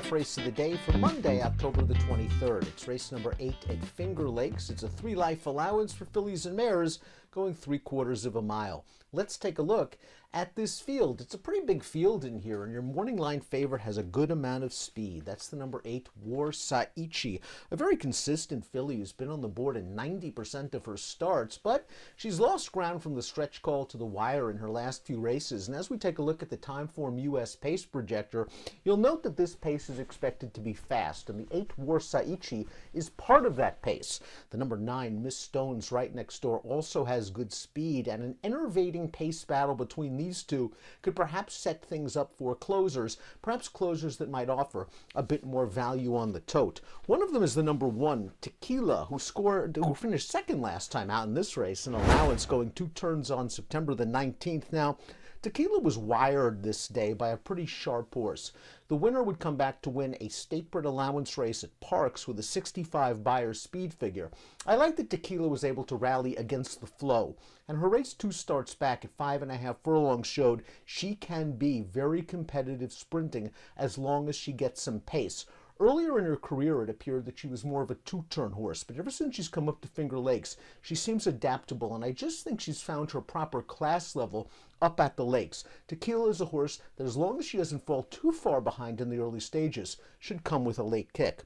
DRF race of the day for Monday, October the 23rd. It's race number 8 at Finger Lakes. It's a 3-life allowance for fillies and mares going 3/4 of a mile. Let's take a look at this field. It's a pretty big field in here, and your morning line favorite has a good amount of speed. That's the number 8, Warsaichi, a very consistent filly who's been on the board in 90% of her starts, but she's lost ground from the stretch call to the wire in her last few races. And as we take a look at the Timeform US pace projector, you'll note that this pace is expected to be fast, and the 8, Warsaichi, is part of that pace. The number 9, Miss Stone's right next door, also has good speed, and an enervating pace battle between these two could perhaps set things up for closers, perhaps closers that might offer a bit more value on the tote. One of them is the number 1, Tequila, who finished second last time out in this race, an allowance going 2 turns on September the 19th. Now, Tequila was wired this day by a pretty sharp horse. The winner would come back to win a state-bred allowance race at Parks with a 65 Beyer speed figure. I like that Tequila was able to rally against the flow, and her race 2 starts back at 5.5 furlongs showed she can be very competitive sprinting as long as she gets some pace. Earlier in her career, it appeared that she was more of a 2-turn horse, but ever since she's come up to Finger Lakes, she seems adaptable, and I just think she's found her proper class level up at the lakes. Tequila is a horse that, as long as she doesn't fall too far behind in the early stages, should come with a late kick.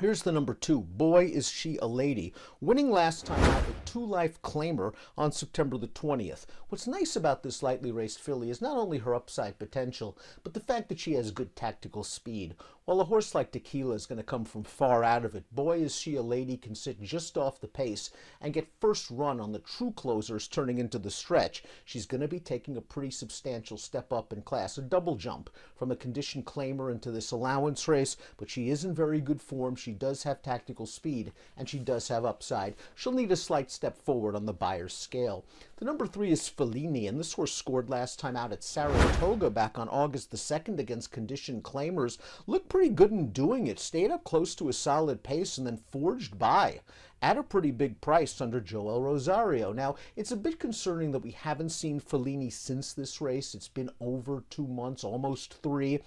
Here's the number 2, Boy Is She a Lady, winning last time out a 2-life claimer on September the 20th. What's nice about this lightly raced filly is not only her upside potential, but the fact that she has good tactical speed. While a horse like Tequila is going to come from far out of it, Boy Is She a Lady can sit just off the pace and get first run on the true closers turning into the stretch. She's going to be taking a pretty substantial step up in class, a double jump from a condition claimer into this allowance race, but she is in very good form. She does have tactical speed, and she does have upside. She'll need a slight step forward on the Beyer's scale. The number 3 is Fellini, and this horse scored last time out at Saratoga back on August the 2nd against condition claimers. Looked pretty good in doing it, stayed up close to a solid pace, and then forged by at a pretty big price under Joel Rosario. Now, it's a bit concerning that we haven't seen Fellini since this race. It's been over 2 months, almost 3.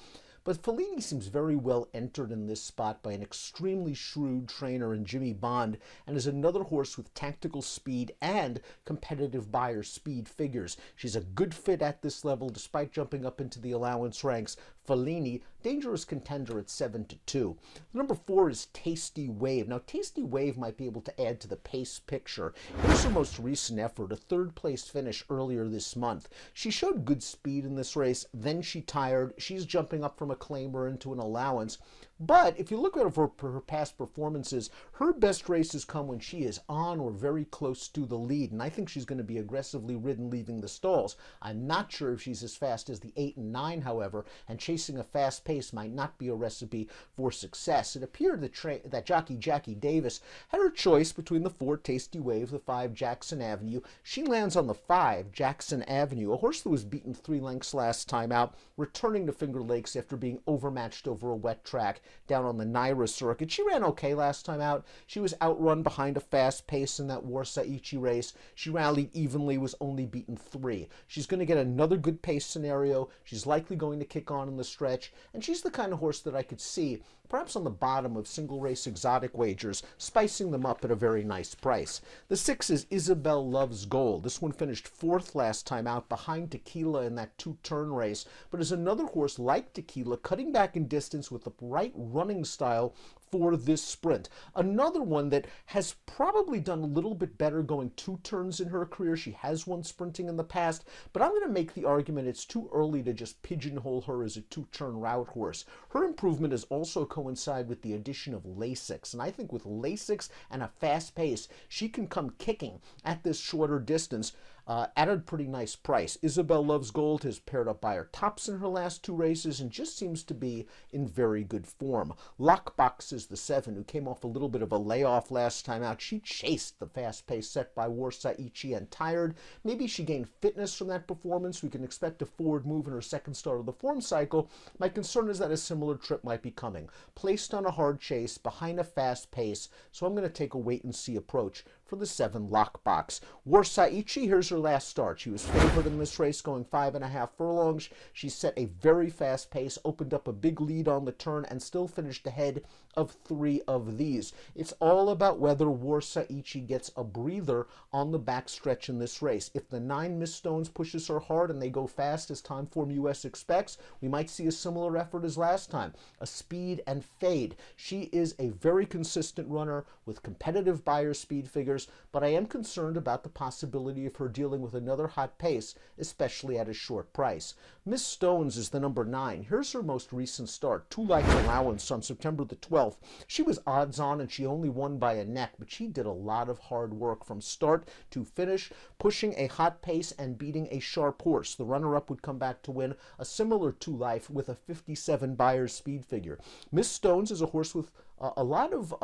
But Fellini seems very well entered in this spot by an extremely shrewd trainer in Jimmy Bond, and is another horse with tactical speed and competitive Beyer speed figures. She's a good fit at this level despite jumping up into the allowance ranks. Fellini, dangerous contender at 7-2. Number 4 is Tasty Wave. Now, Tasty Wave might be able to add to the pace picture. Here's her most recent effort, a 3rd-place finish earlier this month. She showed good speed in this race, then she tired. She's jumping up from a claimer into an allowance. But if you look at her past performances, her best races come when she is on or very close to the lead, and I think she's going to be aggressively ridden leaving the stalls. I'm not sure if she's as fast as the 8 and 9, however, and chasing a fast pace might not be a recipe for success. It appeared that jockey Jackie Davis had her choice between the 4, Tasty Wave, the 5, Jackson Avenue. She lands on the 5, Jackson Avenue, a horse that was beaten 3 lengths last time out, returning to Finger Lakes after being overmatched over a wet track down on the Naira circuit. She ran okay last time out. She was outrun behind a fast pace in that Warsaichi race. She rallied evenly, was only beaten 3. She's going to get another good pace scenario. She's likely going to kick on in the stretch, and she's the kind of horse that I could see perhaps on the bottom of single race exotic wagers, spicing them up at a very nice price. The 6 is Isabel Loves Gold. This one finished 4th last time out behind Tequila in that 2-turn race, but is another horse like Tequila, cutting back in distance with the right running style for this sprint. Another one that has probably done a little bit better going 2 turns in her career. She has won sprinting in the past, but I'm going to make the argument it's too early to just pigeonhole her as a 2-turn route horse. Her improvement has also coincide with the addition of Lasix, and I think with Lasix and a fast pace, she can come kicking at this shorter distance at a pretty nice price. Isabel Loves Gold has paired up Beyer tops in her last 2 races and just seems to be in very good form. Lockbox is the 7, who came off a little bit of a layoff last time out. She chased the fast pace set by Warsaichi and tired. Maybe she gained fitness from that performance. We can expect a forward move in her 2nd start of the form cycle. My concern is that a similar trip might be coming. Placed on a hard chase behind a fast pace, so I'm going to take a wait-and-see approach for the 7 lockbox. Warsaichi, here's her last start. She was favored in this race, going 5.5 furlongs. She set a very fast pace, opened up a big lead on the turn, and still finished ahead of 3 of these. It's all about whether Warsaichi gets a breather on the backstretch in this race. If the 9 Miss Stones pushes her hard and they go fast as Timeform US expects, we might see a similar effort as last time, a speed and fade. She is a very consistent runner with competitive buyer speed figures, but I am concerned about the possibility of her dealing with another hot pace, especially at a short price. Miss Stones is the number 9. Here's her most recent start, 2 life allowance on September the 12th. She was odds on and she only won by a neck, but she did a lot of hard work from start to finish, pushing a hot pace and beating a sharp horse. The runner-up would come back to win a similar 2 life with a 57 buyer speed figure. Miss Stones is a horse with a lot of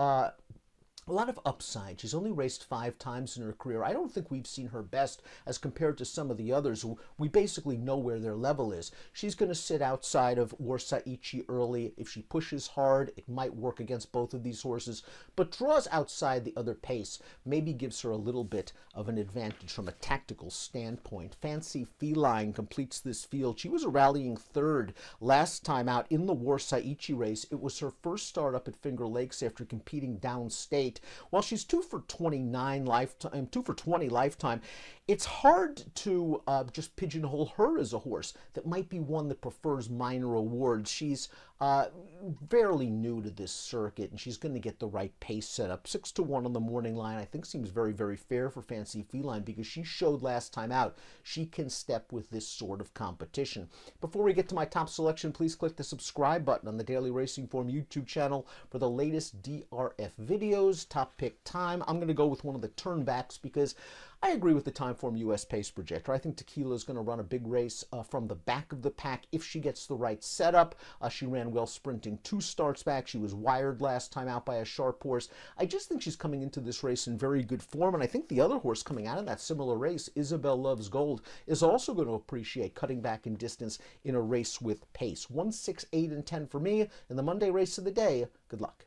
upside. She's only raced 5 times in her career. I don't think we've seen her best as compared to some of the others who we basically know where their level is. She's going to sit outside of Warsaichi early. If she pushes hard, it might work against both of these horses, but draws outside the other pace, maybe gives her a little bit of an advantage from a tactical standpoint. Fancy Feline completes this field. She was a rallying 3rd last time out in the Warsaichi race. It was her first start up at Finger Lakes after competing downstate. While she's 2 for 29 lifetime, 2 for 20 lifetime, it's hard to just pigeonhole her as a horse that might be one that prefers minor awards. She's fairly new to this circuit, and she's going to get the right pace set up. 6-1 on the morning line, I think, seems very, very fair for Fancy Feline because she showed last time out she can step with this sort of competition. Before we get to my top selection, please click the subscribe button on the Daily Racing Form YouTube channel for the latest DRF videos. Top pick time. I'm going to go with one of the turnbacks because I agree with the Timeform US pace projector. I think Tequila is going to run a big race from the back of the pack if she gets the right setup. She ran well sprinting 2 starts back. She was wired last time out by a sharp horse. I just think she's coming into this race in very good form, and I think the other horse coming out of that similar race, Isabel Loves Gold, is also going to appreciate cutting back in distance in a race with pace. 1, 6, 8, and 10 for me in the Monday race of the day. Good luck.